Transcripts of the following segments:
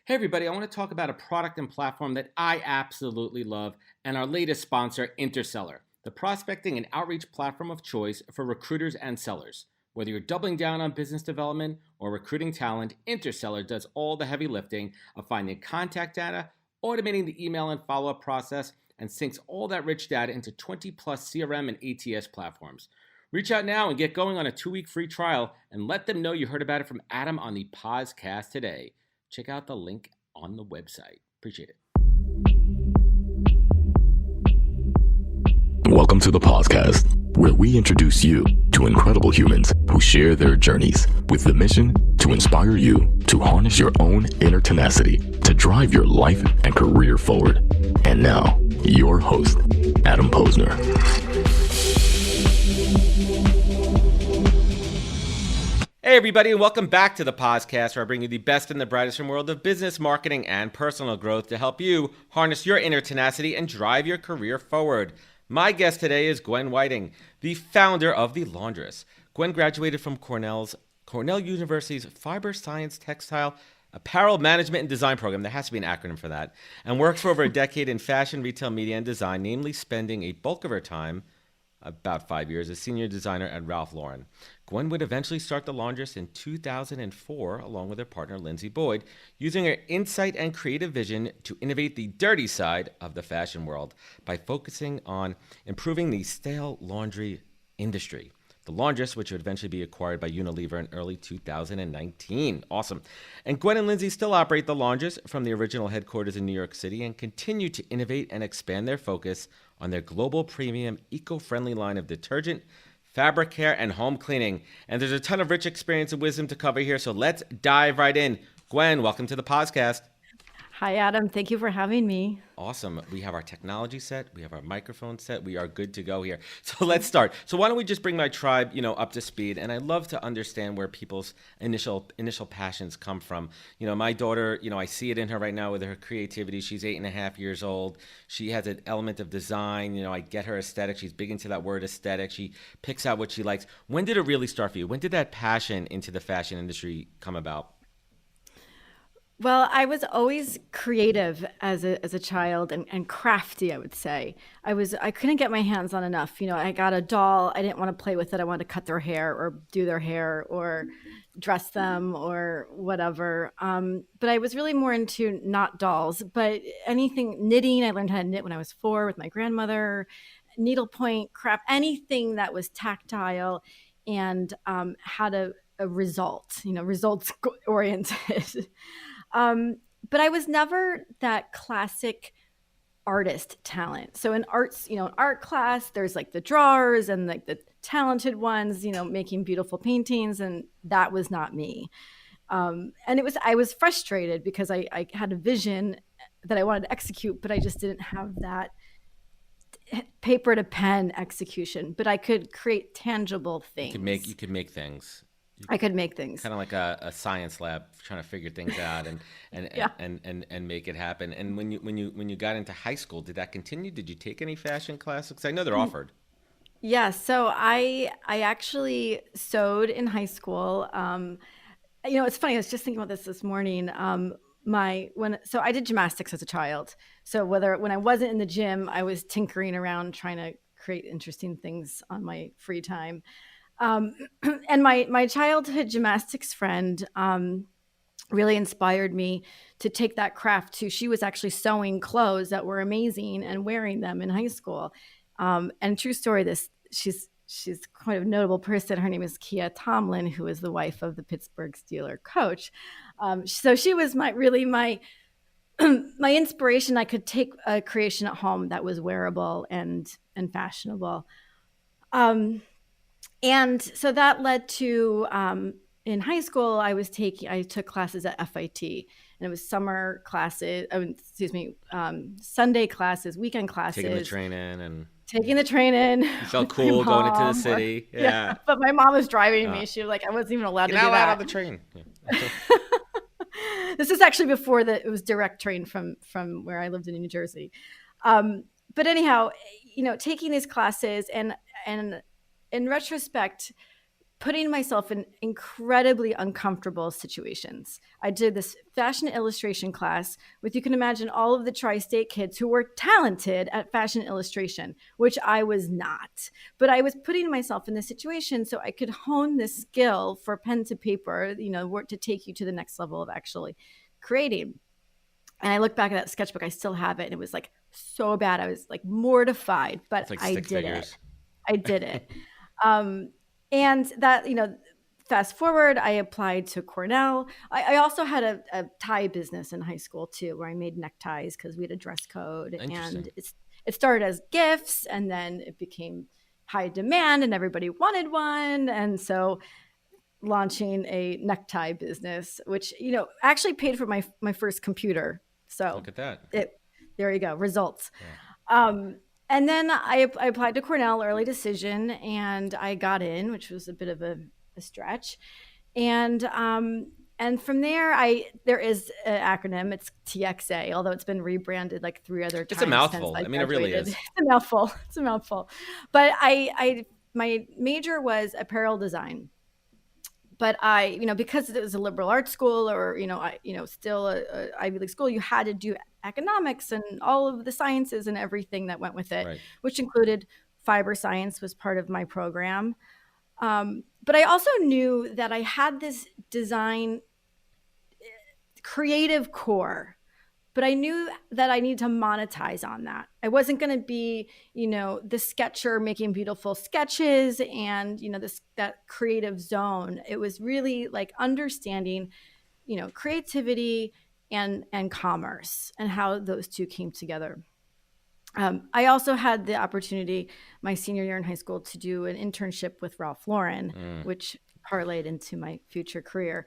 Hey everybody, I want to talk about a product and platform that I absolutely love and our latest sponsor, Interseller, the prospecting and outreach platform of choice for recruiters and sellers. Whether you're doubling down on business development or recruiting talent, Interseller does all the heavy lifting of finding contact data, automating the email and follow-up process, and syncs all that rich data into 20 plus CRM and ATS platforms. Reach out now and get going on a 2-week free trial and let them know you heard about it from Adam on the podcast today. Check out the link on the website. Appreciate it. Welcome to the podcast, where we introduce you to incredible humans who share their journeys with the mission to inspire you to harness your own inner tenacity to drive your life and career forward. And now, your host, Adam Posner. Hey everybody, and welcome back to the podcast, where I bring you the best and the brightest from the world of business, marketing, and personal growth to help you harness your inner tenacity and drive your career forward. My guest today is Gwen Whiting, the founder of the Laundress. Gwen graduated from Cornell University's Fiber Science Textile Apparel Management and Design program. There has to be an acronym for that. And worked for over a decade in fashion, retail, media, and design, namely spending a bulk of her time, about 5 years, as senior designer at Ralph Lauren. Gwen would eventually start the Laundress in 2004, along with her partner, Lindsay Boyd, using her insight and creative vision to innovate the dirty side of the fashion world by focusing on improving the stale laundry industry. The Laundress, which would eventually be acquired by Unilever in early 2019. Awesome. And Gwen and Lindsay still operate the Laundress from the original headquarters in New York City and continue to innovate and expand their focus on their global premium, eco-friendly line of detergent, fabric care, and home cleaning. And there's a ton of rich experience and wisdom to cover here, so let's dive right in. Gwen, welcome to the podcast. Hi, Adam. Thank you for having me. Awesome. We have our technology set. We have our microphone set. We are good to go here. So let's start. So why don't we just bring my tribe, up to speed? And I love to understand where people's initial passions come from. My daughter, I see it in her right now with her creativity. She's 8.5 years old. She has an element of design. I get her aesthetic. She's big into that word aesthetic. She picks out what she likes. When did it really start for you? When did that passion into the fashion industry come about? Well, I was always creative as a child and crafty, I would say. I couldn't get my hands on enough. I got a doll. I didn't want to play with it. I wanted to cut their hair or do their hair or dress them or whatever. But I was really more into not dolls, but anything knitting. I learned how to knit when I was 4 with my grandmother, needlepoint, craft, anything that was tactile and had a result, results oriented. But I was never that classic artist talent. So in arts, in art class, there's like the drawers and like the talented ones, making beautiful paintings. And that was not me. And I was frustrated because I had a vision that I wanted to execute, but I just didn't have that paper to pen execution, but I could create tangible things. You could make things. I could make things. Kind of like a science lab, trying to figure things out and Yeah. and make it happen. And when you got into high school, did that continue? Did you take any fashion classes? 'Cause I know they're offered. Yeah, so I actually sewed in high school. It's funny. I was just thinking about this morning. So I did gymnastics as a child. So when I wasn't in the gym, I was tinkering around trying to create interesting things on my free time. And my childhood gymnastics friend really inspired me to take that craft to. She was actually sewing clothes that were amazing and wearing them in high school. And true story, she's quite a notable person. Her name is Kia Tomlin, who is the wife of the Pittsburgh Steelers coach. So she was my my inspiration. I could take a creation at home that was wearable and fashionable. And so that led to, in high school, I took classes at FIT, and it was summer classes, Sunday classes, weekend classes. Taking the train in. You felt cool going into the city. Yeah. But my mom was driving me. She was like, I wasn't even allowed to do that. Get out on the train. Yeah. This is actually before it was direct train from where I lived in New Jersey. But anyhow, taking these classes and in retrospect, putting myself in incredibly uncomfortable situations. I did this fashion illustration class with, you can imagine, all of the tri-state kids who were talented at fashion illustration, which I was not. But I was putting myself in this situation so I could hone this skill for pen to paper, work to take you to the next level of actually creating. And I look back at that sketchbook, I still have it. And it was like so bad. I was like mortified, but It's like I stick did figures. it. I did it. And that, fast forward, I applied to Cornell. I also had a tie business in high school too, where I made neckties because we had a dress code. Interesting. And it started as gifts, and then it became high demand and everybody wanted one. And so launching a necktie business, which, actually paid for my first computer. So Look at that. there you go, results. Yeah. And then I applied to Cornell, early decision, and I got in, which was a bit of a stretch. And from there is an acronym. It's TXA, although it's been rebranded like 3 other times. It's a mouthful. Since I mean, it really is. It's a mouthful. It's a mouthful. But my major was apparel design. But because it was a liberal arts school, or still a Ivy League school, you had to do economics and all of the sciences and everything that went with it, Right. which included fiber science was part of my program. But I also knew that I had this design creative core, but I knew that I needed to monetize on that. I wasn't going to be, the sketcher making beautiful sketches and, that creative zone. It was really like understanding, creativity and commerce and how those two came together. I also had the opportunity my senior year in high school to do an internship with Ralph Lauren, which parlayed into my future career.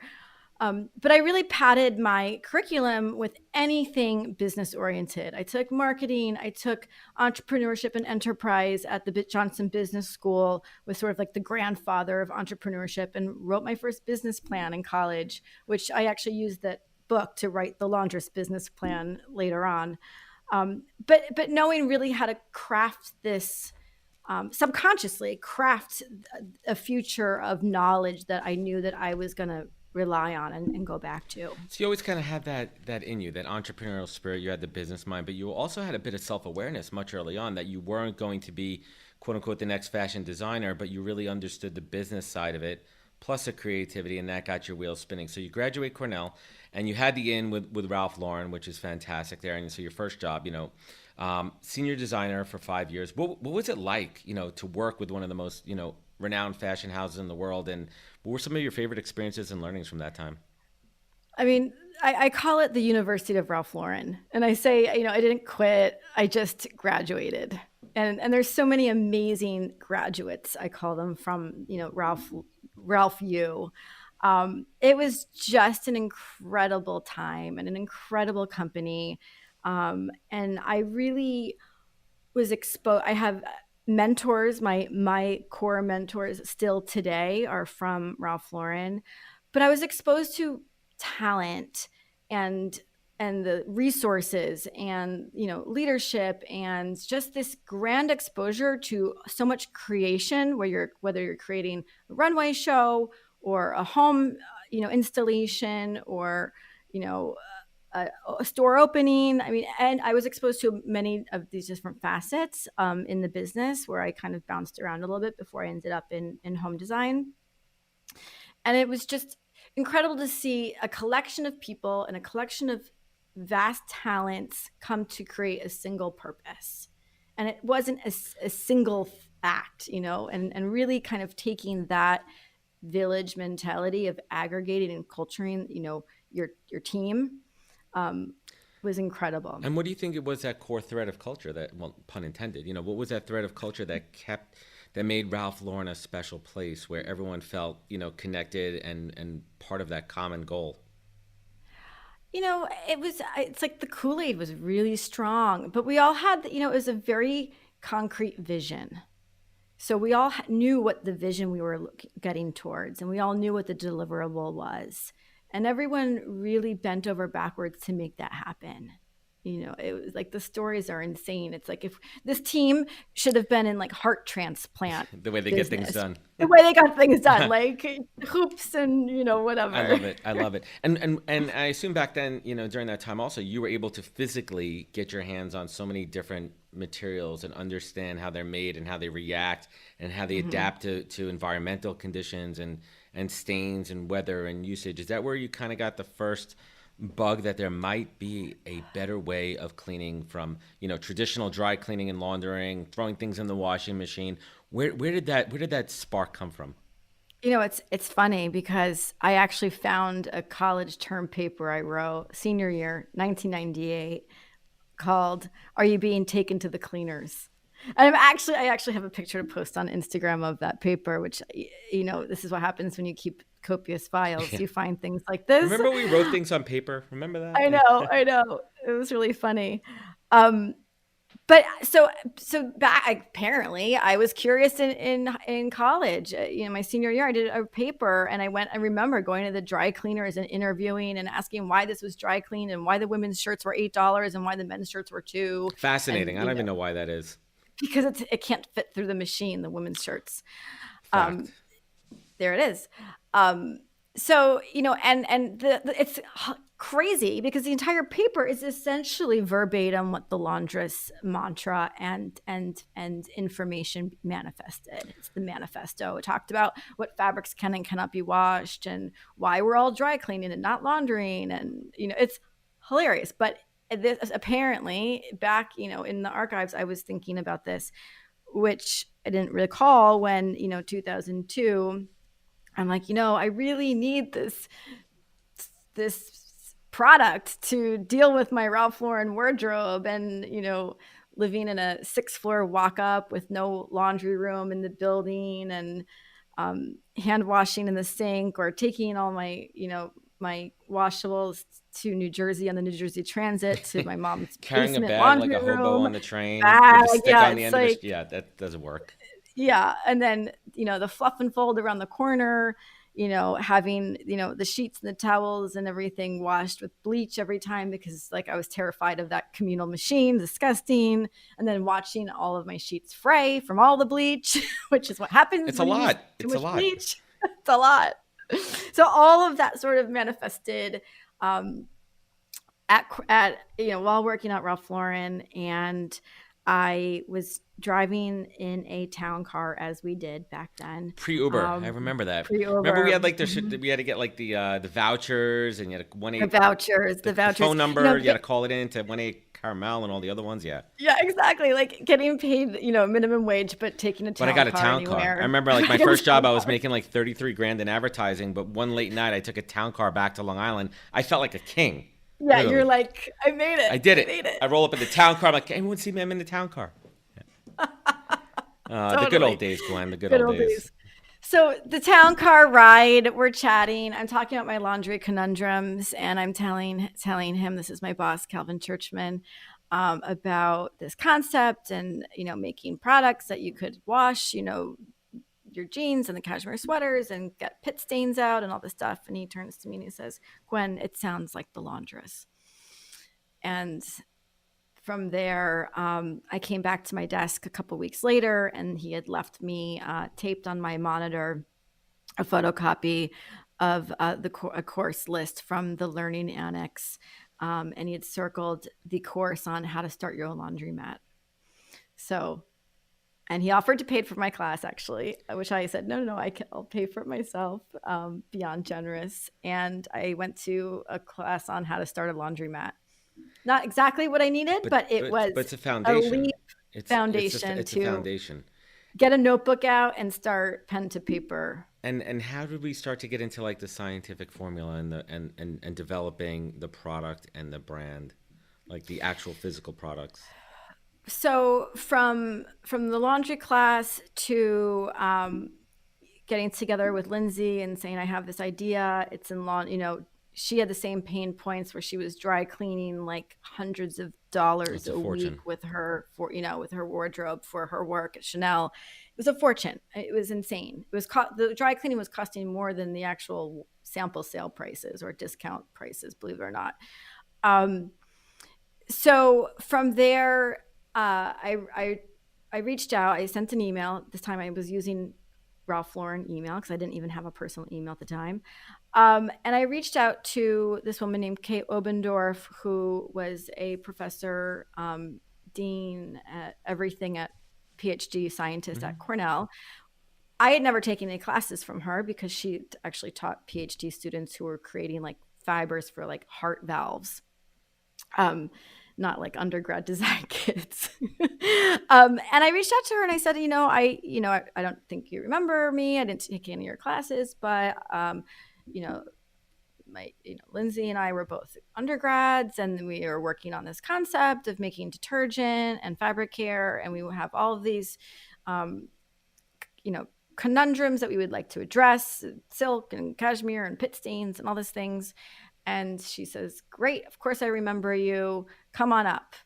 But I really padded my curriculum with anything business oriented. I took marketing, I took entrepreneurship and enterprise at the Johnson Business School, was sort of like the grandfather of entrepreneurship, and wrote my first business plan in college, which I actually used that book to write the Laundress business plan later on. But knowing really how to craft this, subconsciously craft a future of knowledge that I knew that I was going to rely on and go back to. So you always kind of had that in you, that entrepreneurial spirit. You had the business mind, but you also had a bit of self-awareness much early on that you weren't going to be, quote unquote, the next fashion designer, but you really understood the business side of it, plus the creativity, and that got your wheels spinning. So you graduate Cornell, and you had the in with Ralph Lauren, which is fantastic there. And so your first job, senior designer for 5 years. What was it like, to work with one of the most, renowned fashion houses in the world? And what were some of your favorite experiences and learnings from that time? I mean, I call it the University of Ralph Lauren. And I say, I didn't quit. I just graduated. And there's so many amazing graduates, I call them, from, Ralph U. It was just an incredible time and an incredible company. And I really was exposed. I have mentors. My core mentors still today are from Ralph Lauren, but I was exposed to talent and the resources and leadership and just this grand exposure to so much creation, whether you're creating a runway show or a home installation or a store opening. I mean, and I was exposed to many of these different facets in the business, where I kind of bounced around a little bit before I ended up in home design. And it was just incredible to see a collection of people and a collection of vast talents come to create a single purpose. And it wasn't a single act, and really kind of taking that village mentality of aggregating and culturing, your team. Was incredible. And what do you think it was, that core thread of culture that, well, pun intended, what was that thread of culture that made Ralph Lauren a special place where everyone felt, connected and part of that common goal? It's like the Kool-Aid was really strong, but we all had, it was a very concrete vision. So we all knew what the vision we were getting towards, and we all knew what the deliverable was. And everyone really bent over backwards to make that happen. It was like the stories are insane. It's like if this team should have been in like heart transplant The way they get things business, done. the way they got things done, like hoops and I whatever. love it. I love it. And I assume back then, during that time also, you were able to physically get your hands on so many different materials and understand how they're made and how they react and how they adapt to environmental conditions and stains and weather and usage. Is that where you kind of got the first bug that there might be a better way of cleaning from, traditional dry cleaning and laundering, throwing things in the washing machine? Where did that spark come from? It's funny because I actually found a college term paper I wrote senior year, 1998, called "Are You Being Taken to the Cleaners?" And I actually have a picture to post on Instagram of that paper, which this is what happens when you keep copious files. You find things like this. Remember we wrote things on paper? Remember that? I know. It was really funny. Um, but so back apparently I was curious in college. My senior year I did a paper and I remember going to the dry cleaners and interviewing and asking why this was dry clean and why the women's shirts were $8 and why the men's shirts were 2. Fascinating. And I don't even know why that is. because it can't fit through the machine, the women's shirts. Fact. There it is. So it's crazy because the entire paper is essentially verbatim what the Laundress mantra and information manifested. It's the manifesto. It talked about what fabrics can and cannot be washed and why we're all dry cleaning and not laundering, and it's hilarious. But this apparently back in the archives, I was thinking about this, which I didn't recall when 2002. I'm like, I really need this product to deal with my Ralph Lauren wardrobe, and living in a 6th floor walk up with no laundry room in the building, and hand washing in the sink, or taking all my my washables to New Jersey on the New Jersey Transit to my mom's Carrying a basement bag like laundry a hobo room. on the train Bag, with a stick yeah, on the it's end of like, it. Yeah, that doesn't work. yeah. And then, the fluff and fold around the corner, having, the sheets and the towels and everything washed with bleach every time because like I was terrified of that communal machine, disgusting. And then watching all of my sheets fray from all the bleach, which is what happens It's a when you use lot. too It's a much lot. bleach. It's a lot. So all of that sort of manifested while working at Ralph Lauren, and I was driving in a town car as we did back then. Pre-Uber, I remember that. Pre-Uber. Remember we had like we had to get like the vouchers, and you had The vouchers. the phone number. You had to call it in to 1-8 Carmel and all the other ones. Yeah. Yeah, exactly. Like getting paid, minimum wage, but taking a town But I got a car town anywhere. car. I remember like my first job, I was making like 33 grand in advertising, but one late night I took a town car back to Long Island. I felt like a king. Yeah, Literally. you're like, I made it. I did it. Made it. I roll up in the town car. I'm like, anyone see me? I'm in the town car. The good Totally. old days, Gwen. The good old days. So the town car ride, we're chatting. I'm talking about my laundry conundrums, and I'm telling him, this is my boss, Calvin Churchman, about this concept and making products that you could wash, your jeans and the cashmere sweaters and get pit stains out and all this stuff. And he turns to me and he says, "Gwen, it sounds like the Laundress." And from there, I came back to my desk a couple weeks later, and he had left me taped on my monitor a photocopy of a course list from the Learning Annex, and he had circled the course on how to start your own laundromat. So, and he offered to pay for my class, actually, which I said, no, I'll pay for it myself, beyond generous. And I went to a class on how to start a laundromat. Not exactly what I needed, but it's a foundation. It's a foundation a foundation. Get a notebook out and start pen to paper. And how did we start to get into like the scientific formula and developing the product and the brand, like the actual physical products? So from the laundry class to getting together with Lindsay and saying, I have this idea. It's in lawn, she had the same pain points where she was dry cleaning like hundreds of dollars a week with her with her wardrobe for her work at Chanel. It was a fortune. It was insane. It was the dry cleaning was costing more than the actual sample sale prices or discount prices, believe it or not. So from there, I reached out. I sent an email. This time I was using Ralph Lauren email because I didn't even have a personal email at the time. And I reached out to this woman named Kate Obendorf, who was a professor, dean at everything at PhD scientist at Cornell. I had never taken any classes from her because she actually taught PhD students who were creating like fibers for like heart valves. Not like undergrad design kids. And I reached out to her and I said, I don't think you remember me. I didn't take any of your classes, but, Lindsay and I were both undergrads and we were working on this concept of making detergent and fabric care. And we have all of these, conundrums that we would like to address, silk and cashmere and pit stains and all these things. And she says, great, of course I remember you, come on up.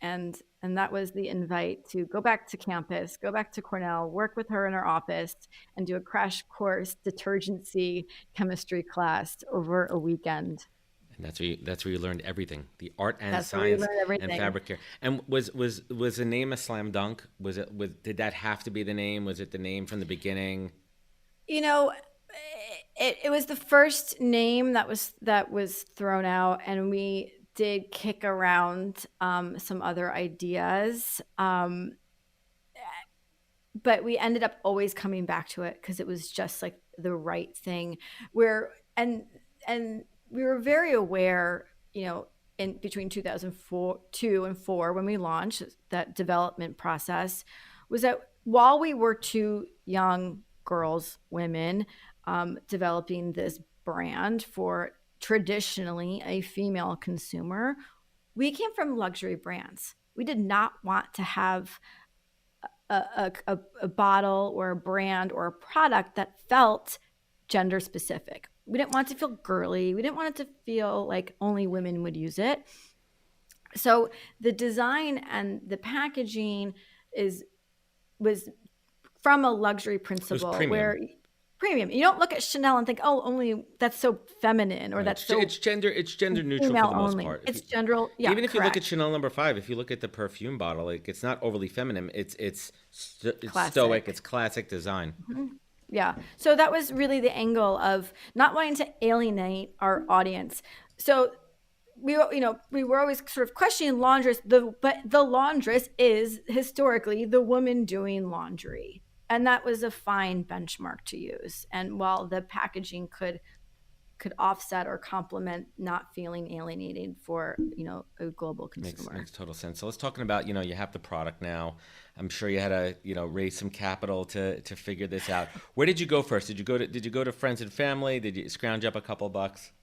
And that was the invite to go back to campus, go back to Cornell, work with her in her office and do a crash course detergency chemistry class over a weekend. And that's where you learned everything, the art and That's where you science learn and everything. fabric care. And was the name a slam dunk? Did that have to be the name? Was it the name from the beginning? It was the first name that was thrown out, and we did kick around some other ideas, but we ended up always coming back to it because it was just like the right thing. And we were very aware, in between 2002 and 4 when we launched that development process, was that while we were two young girls, women, developing this brand for traditionally a female consumer, we came from luxury brands. We did not want to have a bottle or a brand or a product that felt gender specific. We didn't want it to feel girly. We didn't want it to feel like only women would use it. So the design and the packaging was from a luxury principle where premium. You don't look at Chanel and think, oh, only that's so feminine or that's so it's gender neutral for the most only. part. It's gender. Yeah, even if correct. you look at Chanel No. 5, if you look at the perfume bottle, like it's not overly feminine. It's stoic. It's classic design. Mm-hmm. Yeah. So that was really the angle of not wanting to alienate our audience. So we were always sort of questioning Laundress, but the Laundress is historically the woman doing laundry. And that was a fine benchmark to use. And while the packaging could offset or complement not feeling alienating for, a global consumer. Makes total sense. So let's talking about, you have the product now. I'm sure you had to, raise some capital to figure this out. Where did you go first? Did you go to friends and family? Did you scrounge up a couple bucks?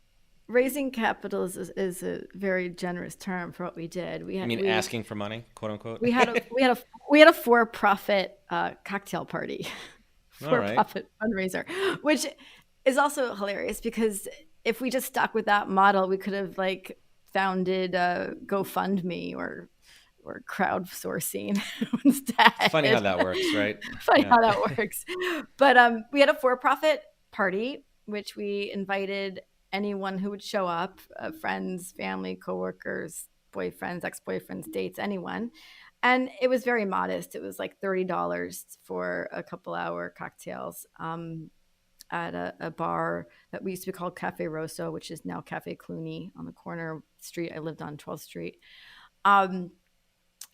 Raising capital is a very generous term for what we did. Asking for money, quote unquote? We had a for-profit cocktail party, for-profit fundraiser, which is also hilarious because if we just stuck with that model, we could have like founded GoFundMe or crowdsourcing instead. Funny how that works, right? How that works. But we had a for-profit party, which we invited anyone who would show up, friends, family, coworkers, boyfriends, ex-boyfriends, dates, anyone. And it was very modest. It was like $30 for a couple hour cocktails at a bar that we used to call Cafe Rosso, which is now Cafe Clooney on the corner street I lived on, 12th Street. And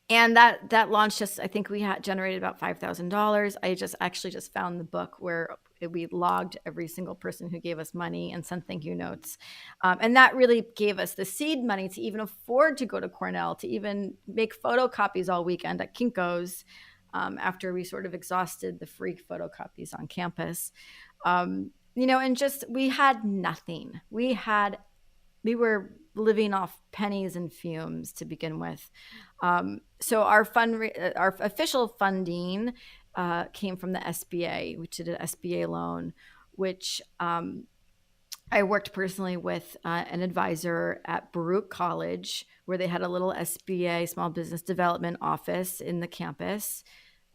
that launched I think we had generated about $5,000. I actually just found the book where we logged every single person who gave us money and sent thank you notes. And that really gave us the seed money to even afford to go to Cornell, to even make photocopies all weekend at Kinko's after we sort of exhausted the free photocopies on campus. And just, we had nothing. We were living off pennies and fumes to begin with. So our official funding came from the SBA, which did an SBA loan, which I worked personally with an advisor at Baruch College, where they had a little SBA small business development office in the campus.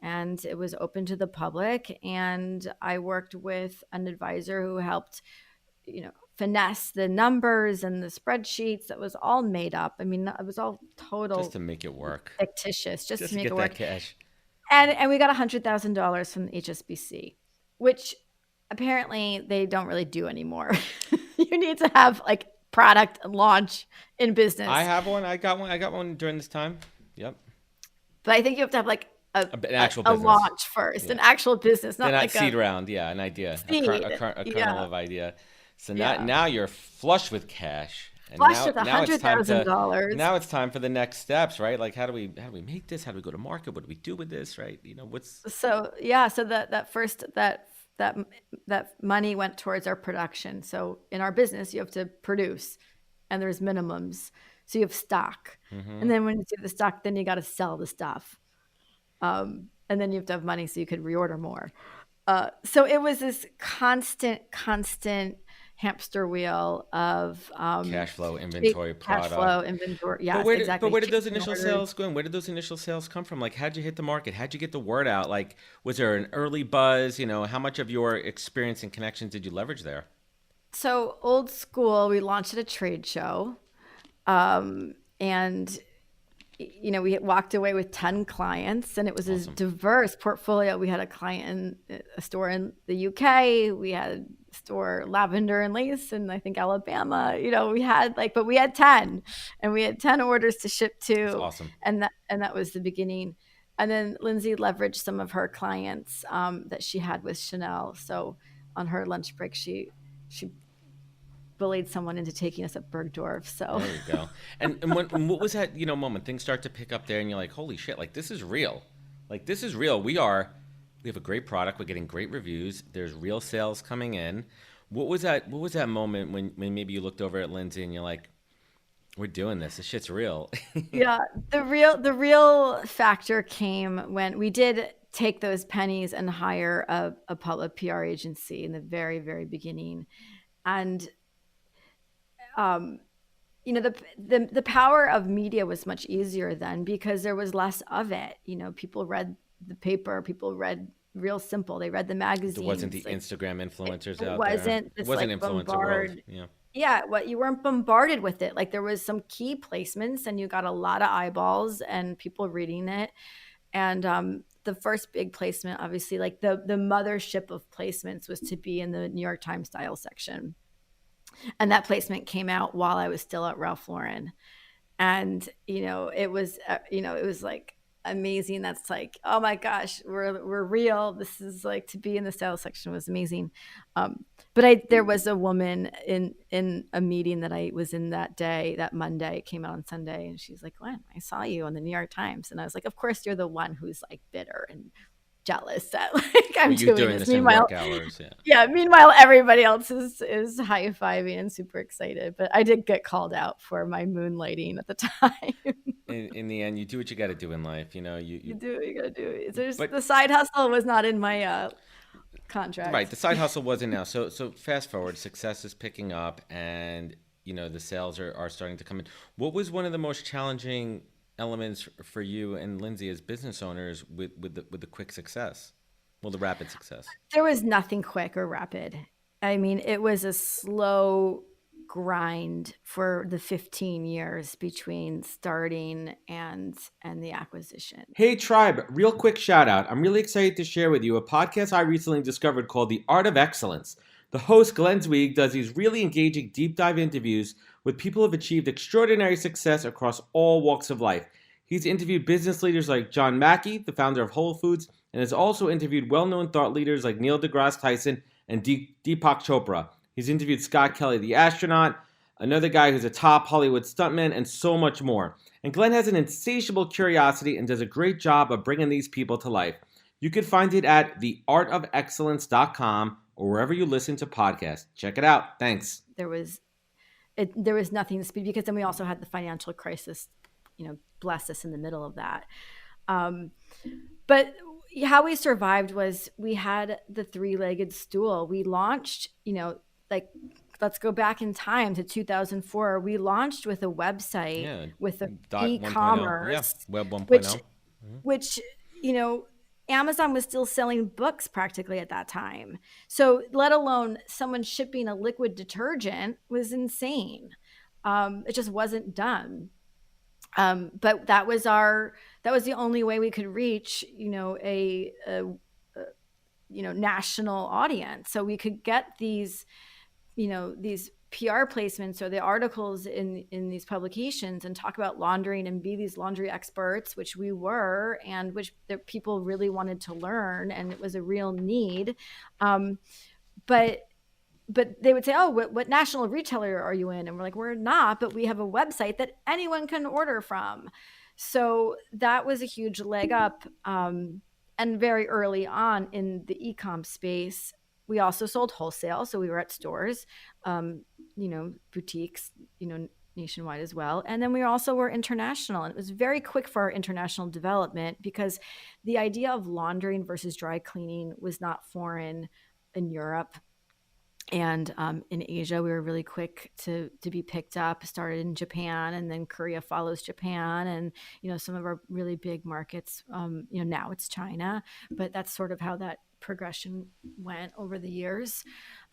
And it was open to the public. And I worked with an advisor who helped, finesse the numbers and the spreadsheets. That was all made up. I mean, it was all Just total to make it work. fictitious, just Just to to make get it that work. cash. And we got $100,000 from the HSBC, which apparently they don't really do anymore. You need to have like product launch in business. I have one. I got one during this time. Yep. But I think you have to have like An actual a business. launch first, Yeah. an actual business, not They're not like seed a round. Yeah, an idea, seed. a kernel Yeah. of idea. So Yeah. now you're flush with cash. And Flush with now it's time to $100,000. now it's time for the next steps, right? Like how do we make this? How do we go to market? What do we do with this, right? What's So yeah, so that money went towards our production. So in our business, you have to produce, and there's minimums. So you have stock, and then when you do the stock, then you got to sell the stuff, and then you have to have money so you could reorder more. So it was this constant hamster wheel of cash flow, inventory, cash product? flow, inventory. Yes, exactly. But where did those Shipping initial orders. sales go in? Where did those initial sales come from? Like, how'd you hit the market? How'd you get the word out? Like, was there an early buzz? How much of your experience and connections did you leverage there? So old school, we launched at a trade show, and we walked away with 10 clients, and it was Awesome. a diverse portfolio. We had a client in a store in the UK. We had a store Lavender and Lace, and I think Alabama. We had but we had 10, and we had 10 orders to ship to. That's awesome. And that was the beginning. And then Lindsay leveraged some of her clients that she had with Chanel. So on her lunch break, she bullied someone into taking us at Bergdorf. So There you go. And what was that, moment? Things start to pick up there and you're like, holy shit, like this is real. Like this is real. We have a great product. We're getting great reviews. There's real sales coming in. What was that moment when maybe you looked over at Lindsay and you're like, we're doing this. This shit's real. yeah, the real factor came when we did take those pennies and hire a public PR agency in the very, very beginning. And the power of media was much easier then because there was less of it. People read the paper, people read Real Simple, they read the magazines. There wasn't the Instagram influencers out wasn't there. this, It wasn't like, influencer world. Yeah. Yeah, you weren't bombarded with it. Like there was some key placements, and you got a lot of eyeballs and people reading it. And the first big placement, obviously, like the mothership of placements, was to be in the New York Times style section. And that placement came out while I was still at Ralph Lauren. And, it was like amazing. That's like, oh my gosh, we're real. This is like, to be in the style section was amazing. But there was a woman in a meeting that I was in that day, that Monday, it came out on Sunday. And she's like, Gwen, I saw you on the New York Times. And I was like, of course you're the one who's like bitter and jealous that I'm doing this. In Meanwhile, work hours, meanwhile, everybody else is high-fiving and super excited. But I did get called out for my moonlighting at the time. In the end, you do what you got to do in life. You do what you got to do. The side hustle was not in my contract. Right. The side hustle wasn't now. So fast forward, success is picking up, and the sales are starting to come in. What was one of the most challenging elements for you and Lindsay as business owners with the quick success? Well, the rapid success. There was nothing quick or rapid. I mean, it was a slow grind for the 15 years between starting and the acquisition. Hey Tribe, real quick shout out. I'm really excited to share with you a podcast I recently discovered called The Art of Excellence. The host, Glenn Zweig, does these really engaging deep dive interviews with people who have achieved extraordinary success across all walks of life. He's interviewed business leaders like John Mackey, the founder of Whole Foods, and has also interviewed well-known thought leaders like Neil deGrasse Tyson and Deepak Chopra. He's interviewed Scott Kelly, the astronaut, another guy who's a top Hollywood stuntman, and so much more. And Glenn has an insatiable curiosity and does a great job of bringing these people to life. You can find it at theartofexcellence.com or wherever you listen to podcasts. Check it out. Thanks. There was nothing to speed, because then we also had the financial crisis, bless us in the middle of that. But how we survived was we had the three-legged stool. We launched, let's go back in time to 2004. We launched with a website, with the e-commerce, Web 1.0. which Amazon was still selling books practically at that time. So let alone someone shipping a liquid detergent was insane. It just wasn't done. But that was the only way we could reach, national audience. So we could get these, these PR placements or the articles in these publications and talk about laundering and be these laundry experts, which we were, and which the people really wanted to learn, and it was a real need. But they would say, "Oh, what national retailer are you in?" And we're like, "We're not, but we have a website that anyone can order from." So that was a huge leg up. And very early on in the e-com space, we also sold wholesale. So we were at stores, boutiques, nationwide as well. And then we also were international. And it was very quick for our international development because the idea of laundering versus dry cleaning was not foreign in Europe. And in Asia, we were really quick to be picked up. Started in Japan, and then Korea follows Japan, and some of our really big markets. Now it's China, but that's sort of how that progression went over the years.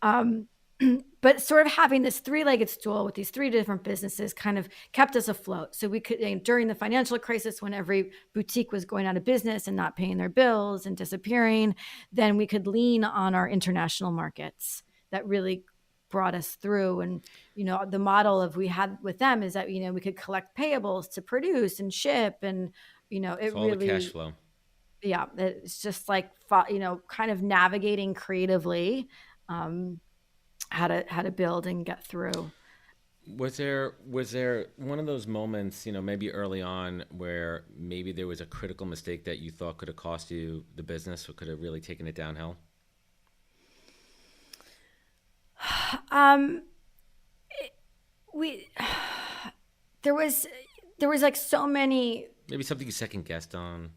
But sort of having this three-legged stool with these three different businesses kind of kept us afloat. So we could, during the financial crisis, when every boutique was going out of business and not paying their bills and disappearing, then we could lean on our international markets that really brought us through. And, the model of we had with them is that, we could collect payables to produce and ship. And, It's all the cash flow. Yeah. It's just like, kind of navigating creatively, how to build and get through. Was there one of those moments, maybe early on where maybe there was a critical mistake that you thought could have cost you the business or could have really taken it downhill? We there was like so many. Maybe something you second guessed on.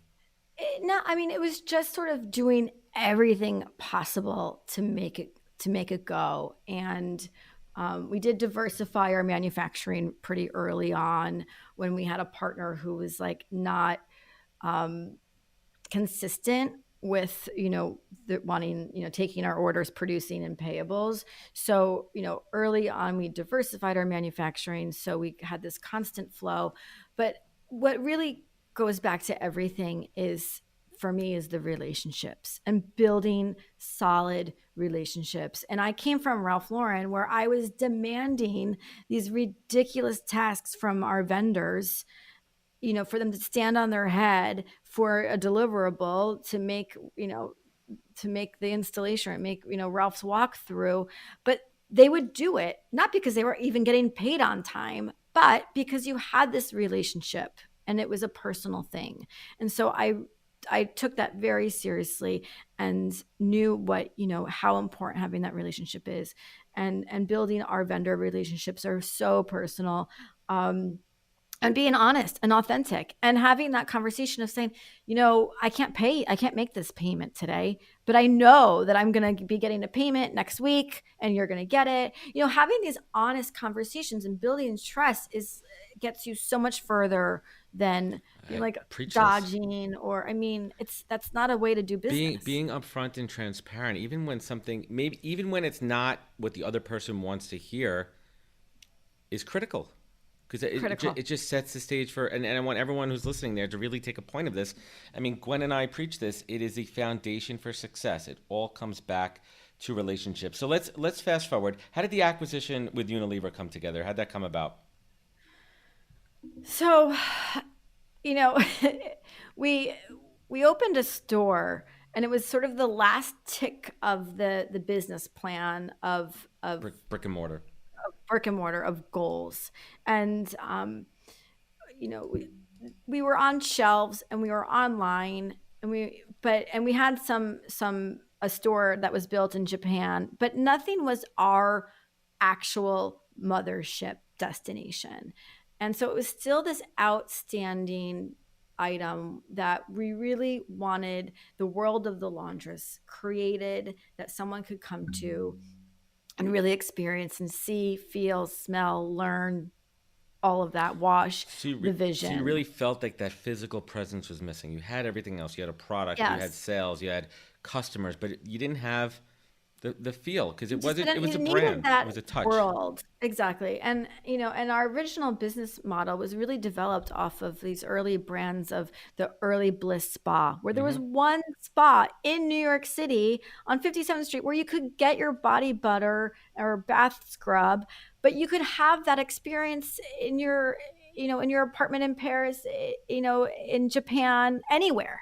No, I mean, it was just sort of doing everything possible to make it go. And we did diversify our manufacturing pretty early on when we had a partner who was like not consistent with wanting taking our orders, producing, and payables. So early on we diversified our manufacturing, so we had this constant flow. But what really goes back to everything is, for me, is the relationships and building solid relationships. And I came from Ralph Lauren, where I was demanding these ridiculous tasks from our vendors, for them to stand on their head for a deliverable to make, the installation, or make, Ralph's walkthrough. But they would do it, not because they were even getting paid on time, but because you had this relationship and it was a personal thing. And so I took that very seriously and knew what, how important having that relationship is, and building our vendor relationships are so personal. And being honest and authentic and having that conversation of saying, I can't make this payment today, but I know that I'm going to be getting a payment next week and you're going to get it. Having these honest conversations and building trust gets you so much further than like dodging, or, that's not a way to do business. Being upfront and transparent, even when it's not what the other person wants to hear, is critical. Because it just sets the stage for, and I want everyone who's listening there to really take a point of this. Gwen and I preach this. It is the foundation for success. It all comes back to relationships. So let's fast forward. How did the acquisition with Unilever come together? How'd that come about? So, we opened a store, and it was sort of the last tick of the business plan of brick and mortar. Of goals. And we were on shelves and we were online, and we had a store that was built in Japan, but nothing was our actual mothership destination. And so it was still this outstanding item that we really wanted the world of the Laundress created, that someone could come to and really experience and see, feel, smell, learn all of that, wash the So you vision. really felt like that physical presence was missing. You had everything else. You had a product, you had Yes. sales, you had customers, but you didn't have the feel because You just didn't, it was you a needed brand. It that was a touch. world. Exactly. And, and our original business model was really developed off of these early brands of the early Bliss Spa, where there was Hmm. one spa in New York City on 57th Street where you could get your body butter or bath scrub, but you could have that experience in in your apartment in Paris, in Japan, anywhere.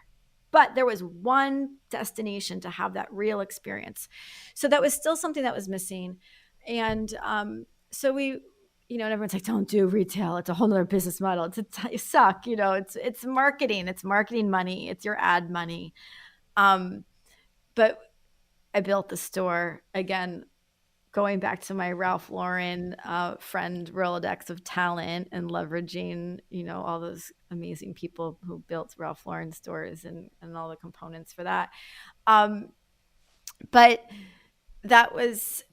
But there was one destination to have that real experience. So that was still something that was missing. And so and everyone's like, don't do retail. It's a whole nother business model. You suck. It's marketing. It's marketing money. It's your ad money. Um, but I built the store again, going back to my Ralph Lauren friend Rolodex of talent and leveraging, all those amazing people who built Ralph Lauren stores and all the components for that. Um, but that was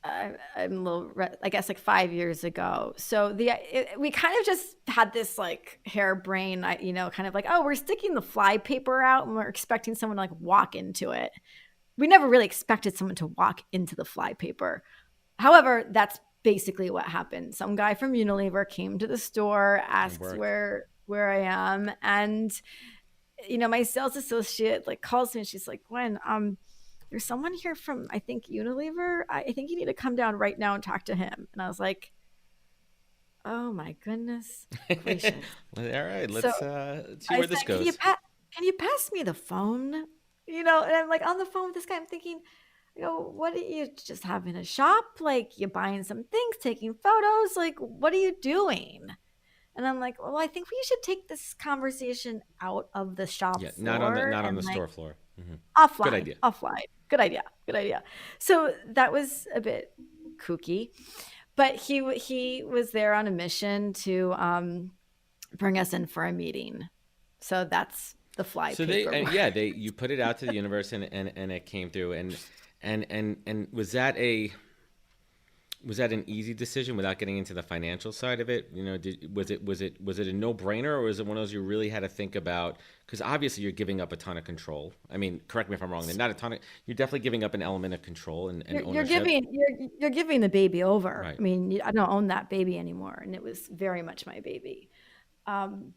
I'm a little, I guess, like 5 years ago. So we kind of just had this like harebrained, kind of like, oh, we're sticking the fly paper out and we're expecting someone to like walk into it. We never really expected someone to walk into the fly paper. However, that's basically what happened. Some guy from Unilever came to the store, It asks worked. where I am, and my sales associate like calls me and she's like, Gwen, there's someone here from, I think, Unilever. I think you need to come down right now and talk to him. And I was like, oh my goodness gracious. All right, So let's see I where this said, goes. can you pass me the phone? And I'm like on the phone with this guy. I'm thinking, what are you just having a shop? Like you buying some things, taking photos? Like, what are you doing? And I'm like, well, I think we should take this conversation out of the shop Yeah, floor not on and the like store floor. Good offline, idea. offline. Good idea. Good idea. So that was a bit kooky, but he was there on a mission to bring us in for a meeting. So that's the fly So paper work. they you put it out to the universe and it came through and was that an easy decision without getting into the financial side of it? Was it a no brainer, or was it one of those you really had to think about? Because obviously you're giving up a ton of control. I mean, correct me if I'm wrong. Not a ton of. You're definitely giving up an element of control and You're ownership. giving the baby over. Right. I mean, I don't own that baby anymore, and it was very much my baby. Um,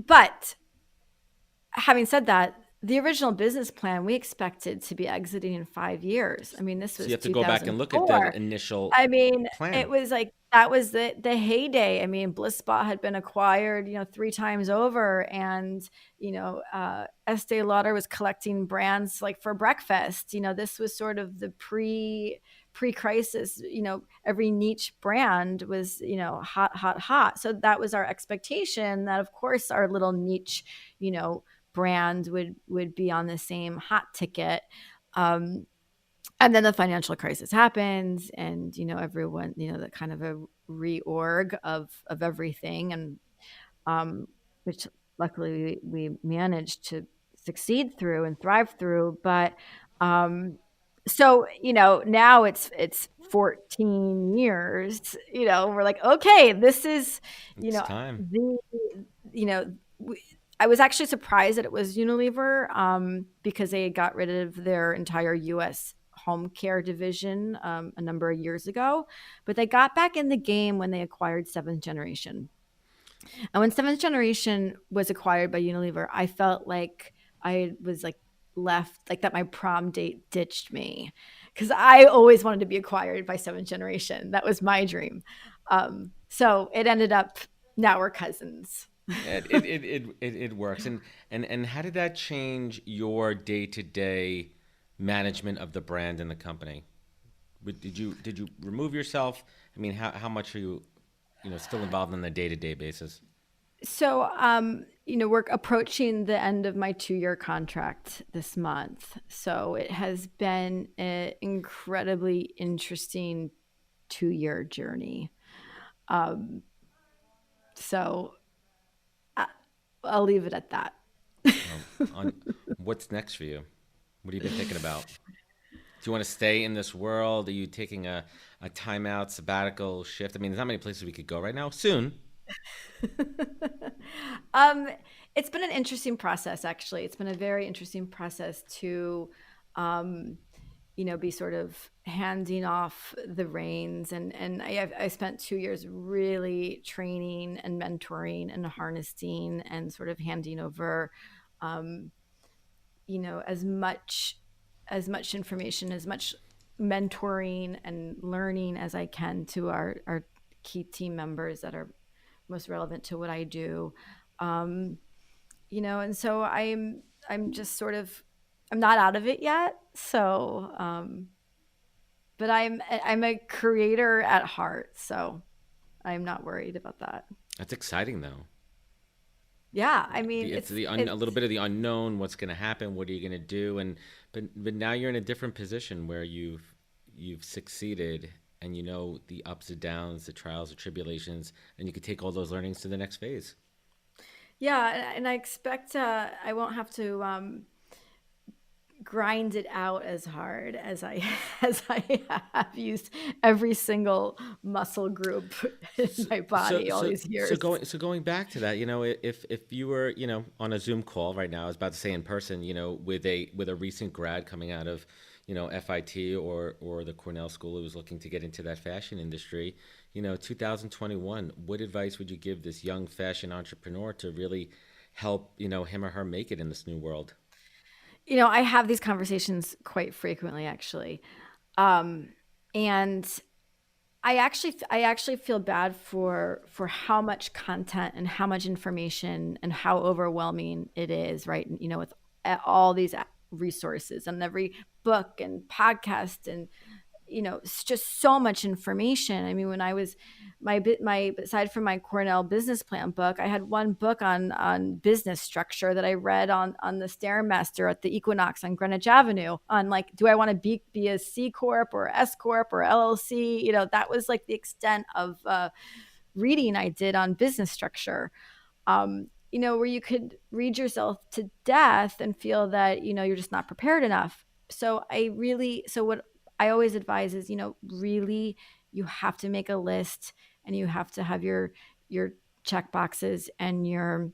but having said that, the original business plan we expected to be exiting in 5 years. I mean, this So you was have to go back and look at 2004. the initial I mean, it plan. was like that was the heyday. I mean, Bliss Spa had been acquired, 3 times over, and Estee Lauder was collecting brands like for breakfast. This was sort of the pre-crisis. Every niche brand was hot, hot, hot. So that was our expectation that, of course, our little niche, brand would be on the same hot ticket. And then the financial crisis happens, and everyone, that kind of a reorg of everything, and which luckily we managed to succeed through and thrive through. But so now it's 14 years. We're like, okay, this is It's time. the you know I was actually surprised that it was Unilever because they got rid of their entire U.S. home care division a number of years ago. But they got back in the game when they acquired Seventh Generation. And when Seventh Generation was acquired by Unilever, I felt like I was like left, like that my prom date ditched me because I always wanted to be acquired by Seventh Generation. That was my dream. So it ended up, now we're cousins. It works. And how did that change your day-to-day management of the brand and the company? Did you remove yourself? I mean, how much are you, still involved on a day-to-day basis? So, we're approaching the end of my 2-year contract this month. So it has been an incredibly interesting 2-year journey. So I'll leave it at that. On what's next for you? What have you been thinking about? Do you want to stay in this world? Are you taking a timeout, sabbatical shift? I mean, there's not many places we could go right now. Soon. Um, it's been an interesting process, actually. It's been a very interesting process to, um, be sort of handing off the reins. And I spent 2 years really training and mentoring and harnessing and sort of handing over, um, as much information, as much mentoring and learning as I can to our key team members that are most relevant to what I do. Um, and so I'm just sort of, I'm not out of it yet. So, but I'm a creator at heart, so I'm not worried about that. That's exciting, though. Yeah, I mean, It's a it's little bit of the unknown. What's going to happen? What are you going to do? And but now you're in a different position where you've succeeded, and you know the ups and downs, the trials, the tribulations, and you can take all those learnings to the next phase. yeah, and I expect I won't have to grind it out as hard as I as I have used every single muscle group in my So body all so these so years. going back to that, if you were, on a Zoom call right now, I was about to say in person, with a recent grad coming out of, FIT or the Cornell School who was looking to get into that fashion industry, 2021, what advice would you give this young fashion entrepreneur to really help, him or her make it in this new world? I have these conversations quite frequently, actually. Um, and I actually feel bad for how much content and how much information and how overwhelming it is, right? With all these resources and every book and podcast and it's just so much information. I mean, when I was my aside from my Cornell business plan book, I had one book on business structure that I read on the Stairmaster at the Equinox on Greenwich Avenue on, like, do I want to be a C corp or S corp or LLC? That was like the extent of reading I did on business structure. Where you could read yourself to death and feel that, you're just not prepared enough. So what I always advise is, really you have to make a list and you have to have your check boxes and your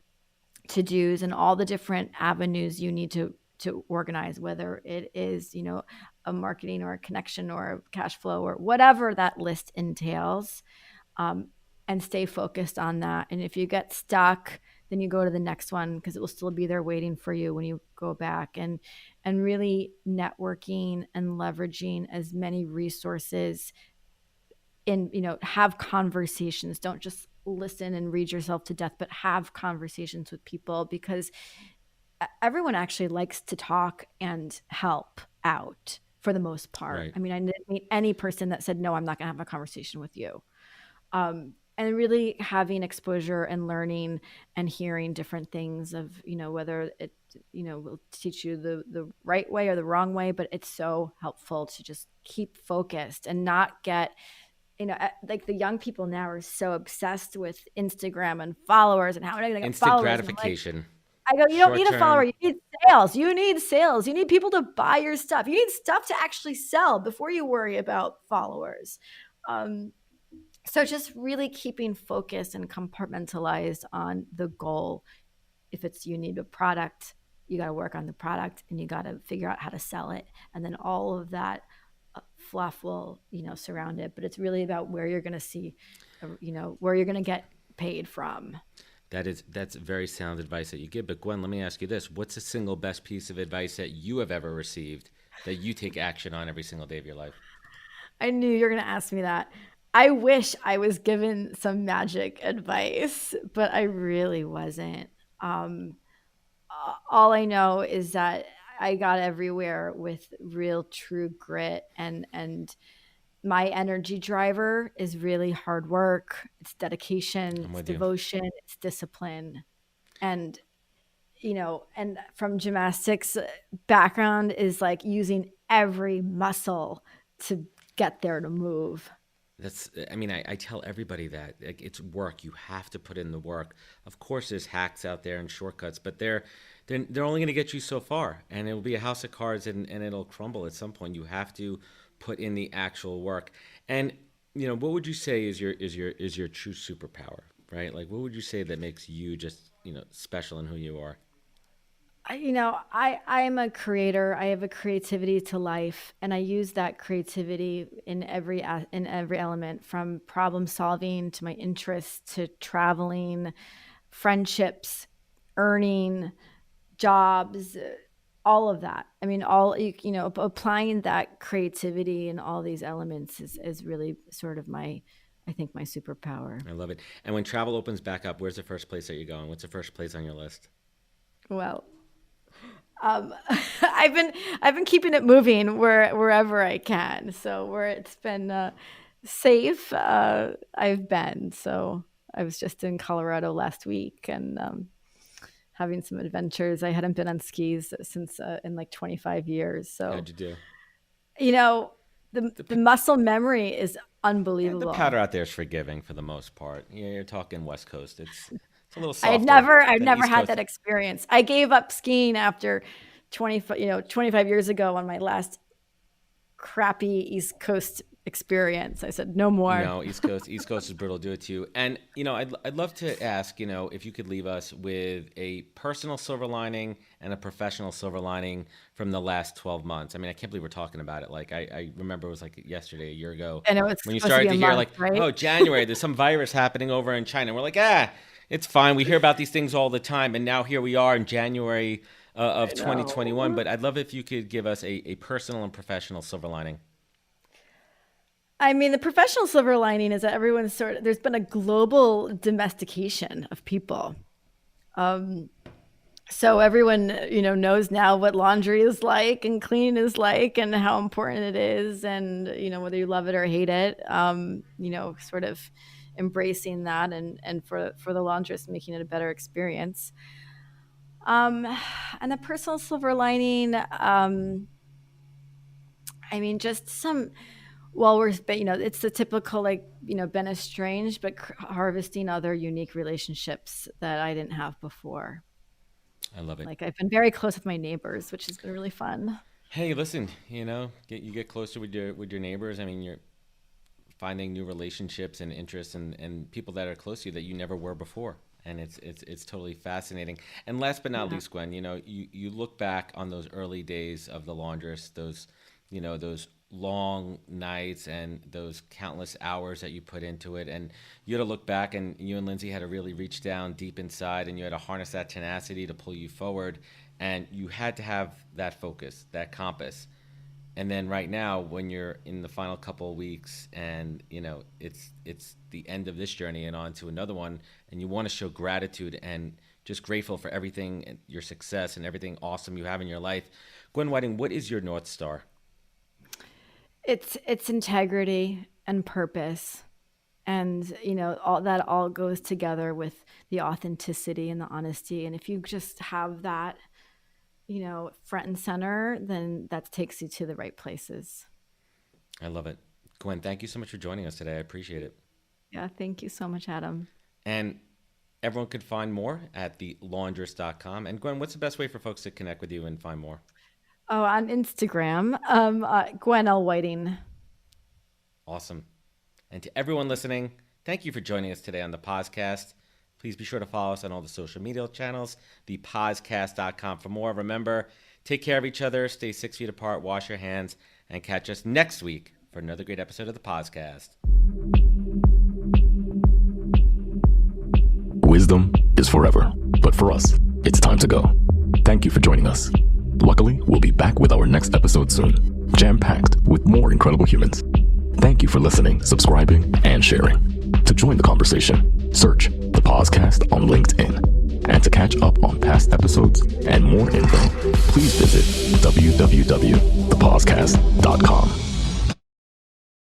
to-dos and all the different avenues you need to organize, whether it is, a marketing or a connection or a cash flow or whatever that list entails, um, and stay focused on that. And if you get stuck, then you go to the next one because it will still be there waiting for you when you go back. And really networking and leveraging as many resources in, have conversations. Don't just listen and read yourself to death, but have conversations with people, because everyone actually likes to talk and help out for the most part. Right. I mean, I didn't meet any person that said, no, I'm not going to have a conversation with you. And really having exposure and learning and hearing different things of, whether it, will teach you the right way or the wrong way, but it's so helpful to just keep focused and not get, like the young people now are so obsessed with Instagram and followers and how am I going to get Instant followers. And gratification, I go, you don't short need a follower. term. You need sales. You need sales. You need people to buy your stuff. You need stuff to actually sell before you worry about followers. So just really keeping focused and compartmentalized on the goal. If it's you need a product, you got to work on the product and you got to figure out how to sell it. And then all of that fluff will, surround it. But it's really about where you're going to see, where you're going to get paid from. That's very sound advice that you give. But Gwen, let me ask you this. What's the single best piece of advice that you have ever received that you take action on every single day of your life? I knew you were going to ask me that. I wish I was given some magic advice, but I really wasn't. All I know is that I got everywhere with real true grit, and my energy driver is really hard work. It's dedication, I'm it's with you. devotion, it's discipline. And and from gymnastics background is like using every muscle to get there to move. I tell everybody that, like, it's work. You have to put in the work. Of course, there's hacks out there and shortcuts, but they're only going to get you so far, and it'll be a house of cards, and it'll crumble at some point. You have to put in the actual work. And what would you say is your true superpower? right? Like, what would you say that makes you just, special in who you are? I'm a creator. I have a creativity to life, and I use that creativity in every element, from problem solving to my interests to traveling, friendships, earning, jobs, all of that. I mean, applying that creativity in all these elements is really sort of my superpower. I love it. And when travel opens back up, where's the first place that you're going? What's the first place on your list? Well, I've been keeping it moving wherever I can. So where it's been safe, I've been. So I was just in Colorado last week and having some adventures. I hadn't been on skis since in like 25 years. So how'd you do? The muscle memory is unbelievable. The powder out there is forgiving for the most part. You're talking West Coast. It's a little softer. I've never had that experience. I gave up skiing after 25 years ago on my last crappy East Coast experience. I said, no more. No, East Coast is brutal. Do it to you. And, I'd love to ask, if you could leave us with a personal silver lining and a professional silver lining from the last 12 months. I mean, I can't believe we're talking about it. Like, I remember it was like yesterday, a year ago. I know, it's when you started to hear right? Oh, January, there's some virus happening over in China. And we're like, it's fine. We hear about these things all the time. And now here we are in January of 2021. But I'd love if you could give us a personal and professional silver lining. I mean, the professional silver lining is that there's been a global domestication of people. So everyone, knows now what laundry is like and cleaning is like and how important it is. And, whether you love it or hate it, sort of embracing that and for the laundress, making it a better experience. And the personal silver lining, just some... Well, it's the typical, been estranged, but harvesting other unique relationships that I didn't have before. I love it. Like, I've been very close with my neighbors, which has been really fun. Hey, listen, you get closer with your neighbors. I mean, you're finding new relationships and interests and people that are close to you that you never were before. And it's totally fascinating. And last but not least, Gwen, you look back on those early days of the Laundress, those long nights and those countless hours that you put into it, and you had to look back, and you and Lindsay had to really reach down deep inside, and you had to harness that tenacity to pull you forward, and you had to have that focus, that compass. And then right now, when you're in the final couple of weeks and it's the end of this journey and on to another one, and you want to show gratitude and just grateful for everything and your success and everything awesome you have in your life, Gwen Whiting, what is your North Star? It's integrity and purpose, and all goes together with the authenticity and the honesty. And if you just have that, front and center, then that takes you to the right places. I love it, Gwen. Thank you so much for joining us today. I appreciate it. Yeah, thank you so much, Adam. And everyone could find more at thelaundress.com. And Gwen, what's the best way for folks to connect with you and find more? Oh, on Instagram, Gwen L. Whiting. Awesome. And to everyone listening, thank you for joining us today on the podcast. Please be sure to follow us on all the social media channels, thepodcast.com for more. Remember, take care of each other, stay 6 feet apart, wash your hands, and catch us next week for another great episode of the podcast. Wisdom is forever, but for us, it's time to go. Thank you for joining us. Luckily, we'll be back with our next episode soon, jam-packed with more incredible humans. Thank you for listening, subscribing, and sharing. To join the conversation, search The Podcast on LinkedIn. And to catch up on past episodes and more info, please visit www.thepodcast.com.